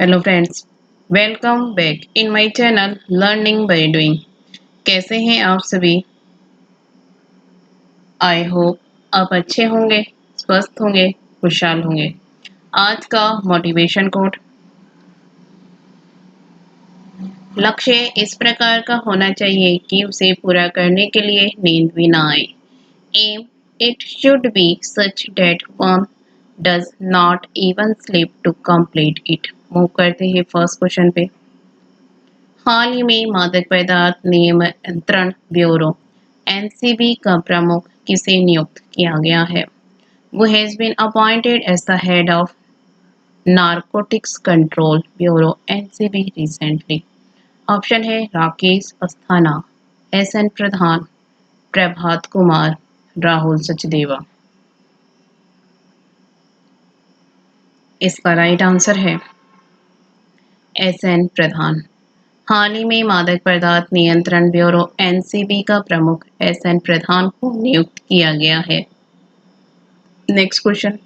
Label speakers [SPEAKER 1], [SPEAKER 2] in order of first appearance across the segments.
[SPEAKER 1] Hello friends, welcome back in my channel learning by doing. कैसे हैं आप सभी? आई होप आप अच्छे होंगे, स्वस्थ होंगे, खुशहाल होंगे। आज का मोटिवेशन कोट: लक्ष्य इस प्रकार का होना चाहिए कि उसे पूरा करने के लिए नींद भी ना आए। Um it should be such that one does not even sleep to complete it. Move करते हैं फर्स्ट क्वेश्चन पे। हाल ही में मादक पदार्थ नियंत्रण ब्यूरो (एनसीबी) का प्रमुख किसे नियुक्त किया गया है? Who has been appointed as the head of narcotics control bureau (एनसीबी) रिसेंटली। ऑप्शन है राकेश अस्थाना, एसएन प्रधान, प्रभात कुमार, राहुल सचदेवा। इसका राइट आंसर है एसएन प्रधान। हाल ही में मादक पदार्थ नियंत्रण ब्यूरो (एनसीबी) का प्रमुख एसएन प्रधान को नियुक्त किया गया है। नेक्स्ट क्वेश्चन: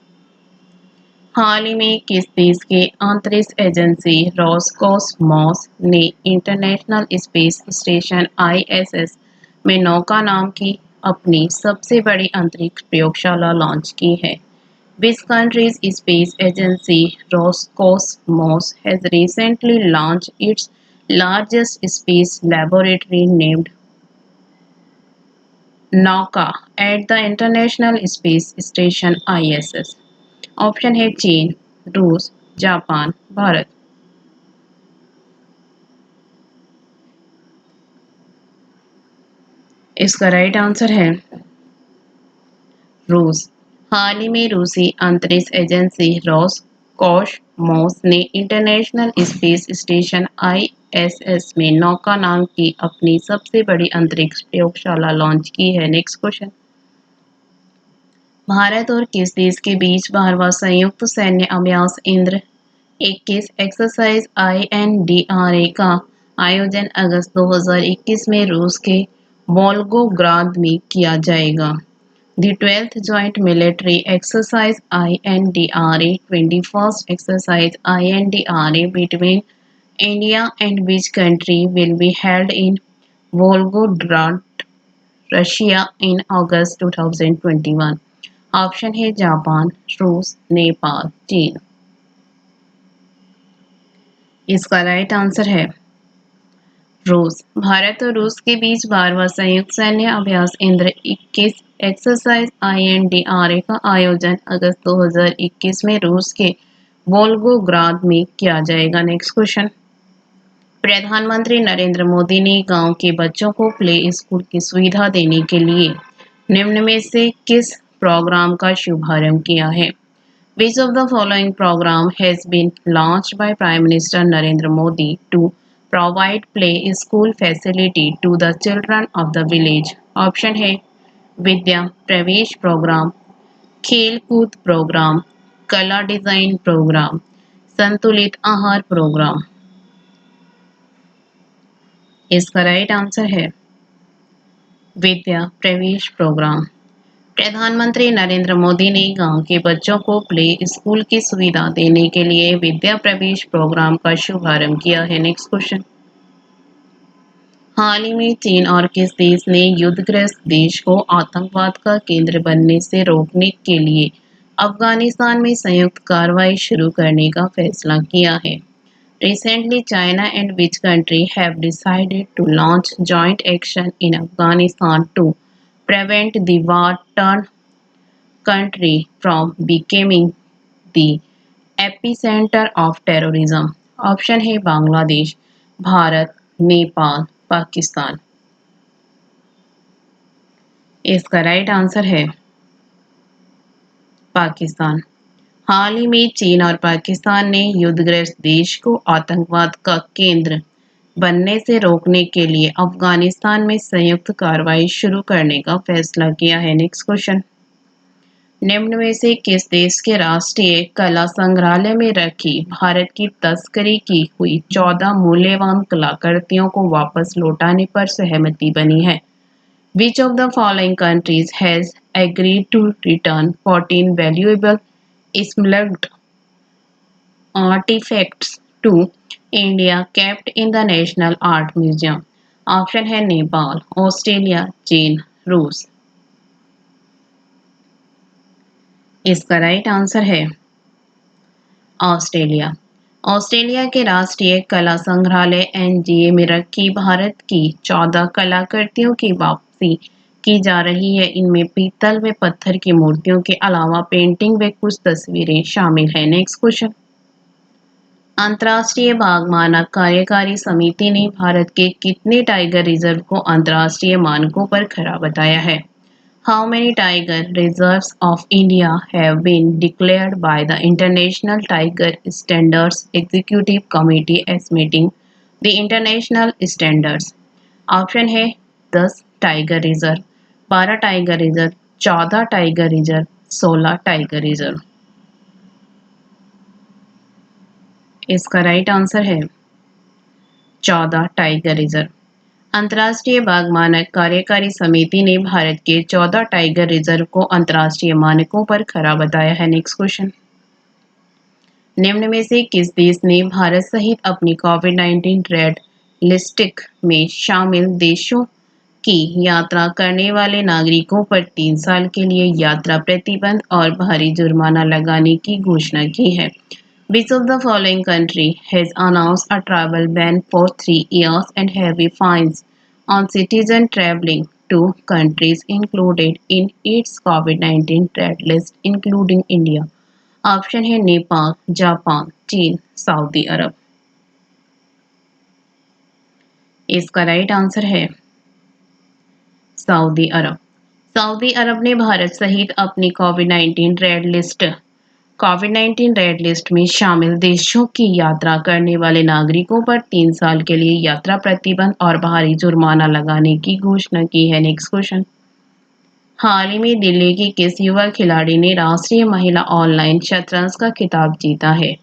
[SPEAKER 1] हाल ही में किस देश के अंतरिक्ष एजेंसी रोसकोसमोस ने इंटरनेशनल स्पेस स्टेशन (आईएसएस) में नौका नाम की अपनी सबसे बड़ी अंतरिक्ष प्रयोगशाला लॉन्च की है? Which country's space agency Roscosmos has recently launched its largest space laboratory named Nauka at the International Space Station ISS? Option है चीन, रूस, जापान, भारत। इसका राइट आंसर है रूस। हाल ही में रूसी अंतरिक्ष एजेंसी रोसकोसमोस ने इंटरनेशनल स्पेस स्टेशन (आईएसएस) में नौका नाम की अपनी सबसे बड़ी अंतरिक्ष प्रयोगशाला लॉन्च की है। नेक्स्ट क्वेश्चन: भारत और किस देश के बीच 12वां संयुक्त सैन्य अभ्यास इंद्र-21 एक्सरसाइज INDRA का आयोजन अगस्त 2021 में रूस के वोल्गोग्राद में किया जाएगा? The 12th Joint Military Exercise INDRA 21st Exercise INDRA between India and which country will be held in Volgograd, Russia in August 2021? Option है जापान, रूस, नेपाल, चीन। इसका राइट आंसर है रूस। भारत और रूस के बीच 12वां संयुक्त सैन्य अभ्यास इंद्र-21 एक्सरसाइज INDRA का आयोजन अगस्त 2021 में रूस के वोल्गोग्राद में किया जाएगा। नेक्स्ट क्वेश्चन: प्रधानमंत्री नरेंद्र मोदी ने गांव के बच्चों को प्ले स्कूल की सुविधा देने के लिए निम्न में से किस प्रोग्राम का शुभारंभ किया है? Which of the following program has been launched by Prime Minister Narendra Modi to provide play school facility to the children of the village? Option है विद्या प्रवेश प्रोग्राम, खेल कूद प्रोग्राम, कला डिजाइन प्रोग्राम, संतुलित आहार प्रोग्राम। इसका राइट आंसर है विद्या प्रवेश प्रोग्राम। प्रधानमंत्री नरेंद्र मोदी ने गांव के बच्चों को प्ले स्कूल की सुविधा देने के लिए विद्या प्रवेश प्रोग्राम का शुभारंभ किया है। नेक्स्ट क्वेश्चन: हाल ही में चीन और किस देश ने युद्धग्रस्त देश को आतंकवाद का केंद्र बनने से रोकने के लिए अफगानिस्तान में संयुक्त कार्रवाई शुरू करने का फैसला किया है? Recently, China and which country have decided to launch joint action in Afghanistan to prevent the war-torn country from becoming the epicenter of terrorism? Option है बांग्लादेश, भारत, नेपाल, पाकिस्तान। इसका राइट आंसर है पाकिस्तान। हाल ही में चीन और पाकिस्तान ने युद्धग्रस्त देश को आतंकवाद का केंद्र बनने से रोकने के लिए अफगानिस्तान में संयुक्त कार्रवाई शुरू करने का फैसला किया है। नेक्स्ट क्वेश्चन: निम्न में से किस देश के राष्ट्रीय कला संग्रहालय में रखी भारत की तस्करी की हुई 14 मूल्यवान कलाकृतियों को वापस लौटाने पर सहमति बनी है? Which of the following countries has agreed to return 14 valuable smuggled artifacts 2. India kept in the national art museum. Option है नेपाल, ऑस्ट्रेलिया, चीन, रूस। इसका राइट आंसर है ऑस्ट्रेलिया। ऑस्ट्रेलिया के राष्ट्रीय कला संग्रहालय एनजीए में रखी भारत की 14 कलाकृतियों की वापसी की जा रही है। इनमें पीतल व पत्थर की मूर्तियों के अलावा पेंटिंग व कुछ तस्वीरें शामिल हैं। Next question. अंतर्राष्ट्रीय बाघ मानक कार्यकारी समिति ने भारत के कितने टाइगर रिजर्व को अंतर्राष्ट्रीय मानकों पर खरा बताया है? How many tiger reserves of India have been declared by the International Tiger Standards Executive Committee as meeting the international standards? Option है 10 tiger reserve, 12 tiger reserve, 14 tiger reserve, 16 tiger reserve. इसका right answer है 14 tiger reserve. अंतर्राष्ट्रीय बाघ मानक कार्यकारी समिति ने भारत के 14 टाइगर रिजर्व को अंतर्राष्ट्रीय मानकों पर खरा बताया है। Next question. निम्न में से किस देश ने भारत सहित अपनी कोविड-19 रेड लिस्ट में शामिल देशों की यात्रा करने वाले नागरिकों पर 3 साल के लिए यात्रा प्रतिबंध और भारी जुर्माना लगाने की घोषणा की है? Which of the following country has announced a travel ban for 3 years and heavy fines on citizens traveling to countries included in its COVID-19 red list, including India? Option है नेपाल, जापान, चीन, सऊदी अरब। इसका right answer है Saudi अरब। Saudi अरब ने भारत सहित अपनी कोविड-19 red list में शामिल देशों की यात्रा करने वाले नागरिकों पर 3 साल के लिए यात्रा प्रतिबंध और भारी जुर्माना लगाने की घोषणा की है। Next question. हाल ही में दिल्ली की किस युवा खिलाड़ी ने राष्ट्रीय महिला ऑनलाइन शतरंज का खिताब जीता है?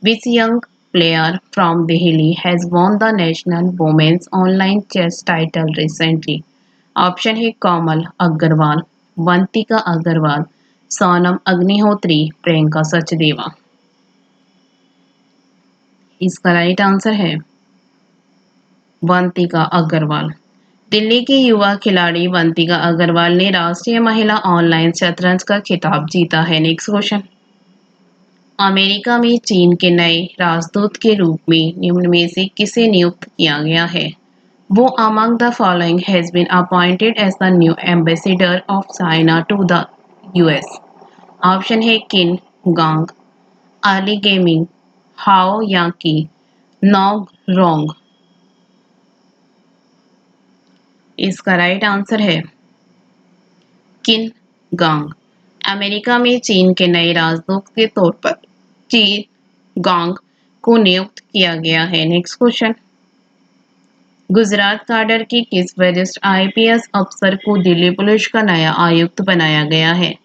[SPEAKER 1] Which young player from Delhi has won the national women's online chess title recently? Option है कोमल अग्रवाल, वंतिका अग्रवाल, सोनम अग्निहोत्री, प्रियंका सचदेवा। इसका राइट आंसर है वंतिका अग्रवाल। दिल्ली की युवा खिलाड़ी वंतिका अग्रवाल ने राष्ट्रीय महिला ऑनलाइन शतरंज का खिताब जीता है। Next question. अमेरिका में चीन के नए राजदूत के रूप में निम्न में से किसे नियुक्त किया गया है? Who among the following has been appointed as the new ambassador of China to the US? Option है किन गांग, आली गेमिंग, हाओ याकी, नोग रोंग। इसका राइट आंसर है किन गांग। अमेरिका में चीन के नए राजदूत के तौर पर चीन गांग को नियुक्त किया गया है। Next question. गुजरात काडर की किस वरिष्ठ आईपीएस अफसर को दिल्ली पुलिस का नया आयुक्त बनाया गया है?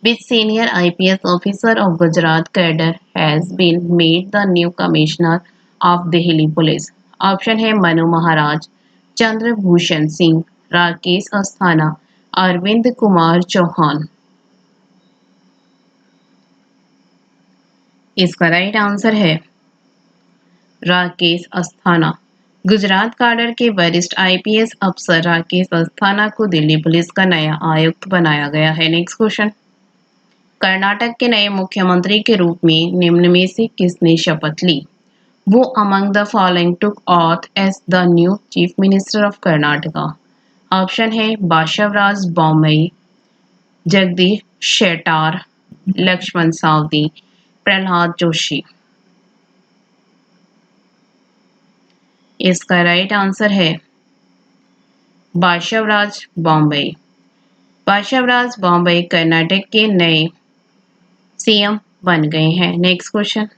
[SPEAKER 1] Which senior IPS officer of Gujarat cadre has been made the new commissioner of Delhi Police? Option है मनु महाराज, चंद्रभूषण सिंह, राकेश अस्थाना, अरविंद कुमार चौहान। इसका राइट आंसर है राकेश अस्थाना। गुजरात काडर के वरिष्ठ आईपीएस अफसर राकेश अस्थाना को दिल्ली पुलिस का नया आयुक्त बनाया गया है। Next question. कर्नाटक के नए मुख्यमंत्री के रूप में निम्न में से किसने शपथ ली? Who among the following took oath as the new chief minister of Karnataka? Option है बाशवराज बोम्मई, जगदीश शेट्टार, लक्ष्मण सावदी, प्रहलाद जोशी। इसका राइट आंसर है बाशवराज बोम्मई। बाशवराज बोम्मई कर्नाटक के नए सीएम बन गए हैं। Next question.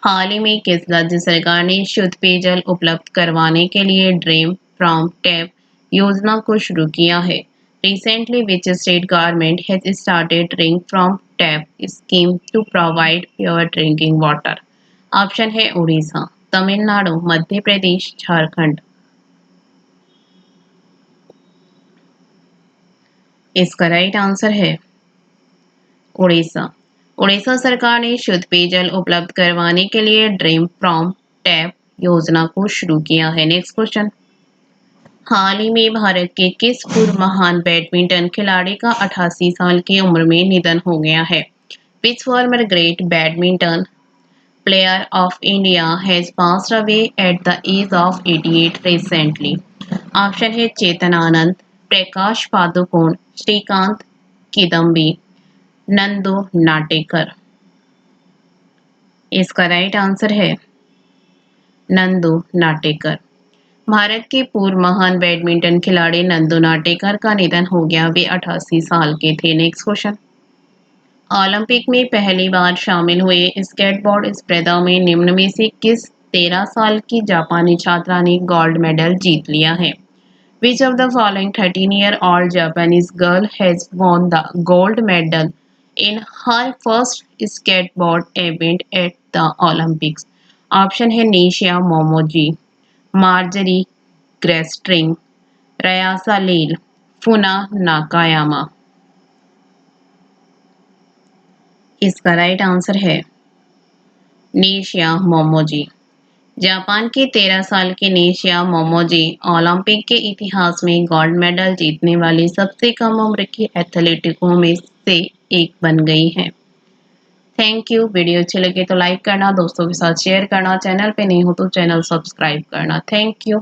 [SPEAKER 1] हाल ही में किस राज्य सरकार ने शुद्ध पेयजल उपलब्ध करवाने के लिए ड्रीम फ्रॉम टैप योजना को शुरू किया है? Recently, which state government has started drink from tap scheme to provide pure drinking water? Option है उड़ीसा, तमिलनाडु, मध्य प्रदेश, झारखंड। इसका राइट आंसर है उड़ीसा। उड़ीसा सरकार ने शुद्ध पेयजल उपलब्ध करवाने के लिए ड्रीम फ्रॉम टैप योजना को शुरू किया है। नेक्स्ट क्वेश्चन, हाल ही में भारत के किस पूर्व महान बैडमिंटन खिलाड़ी का 88 साल की उम्र में निधन हो गया है? Which former great badminton player of India has passed away at the age of 88 recently? Option है चेतन आनंद, प्रकाश पादुकोण, श्रीकांत किदम्बी, नंदू नाटेकर। इसका राइट आंसर है नंदू नाटेकर। भारत के पूर्व महान बैडमिंटन खिलाड़ी नंदू नाटेकर का निधन हो गया। वे 88 साल के थे। नेक्स्ट क्वेश्चन, ओलंपिक में पहली बार शामिल हुए स्केटबोर्ड स्पर्धा में निम्न में से किस 13 साल की जापानी छात्रा ने गोल्ड मेडल जीत लिया है? Which of the following 13-year-old Japanese girl has won the gold medal in her first skateboard event at the Olympics? Option है निशिया मोमोजी, मार्जरी ग्रेस्ट्रिंग, रयासा लील, फुना नाकायामा। इसका राइट आंसर है निशिया मोमोजी। जापान की 13 साल की निशिया मोमोजी ओलंपिक के इतिहास में गोल्ड मेडल जीतने वाली सबसे कम उम्र की एथलीटों में से एक बन गई है। Thank you. वीडियो अच्छी लगे तो लाइक करना, दोस्तों के साथ शेयर करना, चैनल पे नहीं हो तो चैनल सब्सक्राइब करना। Thank you.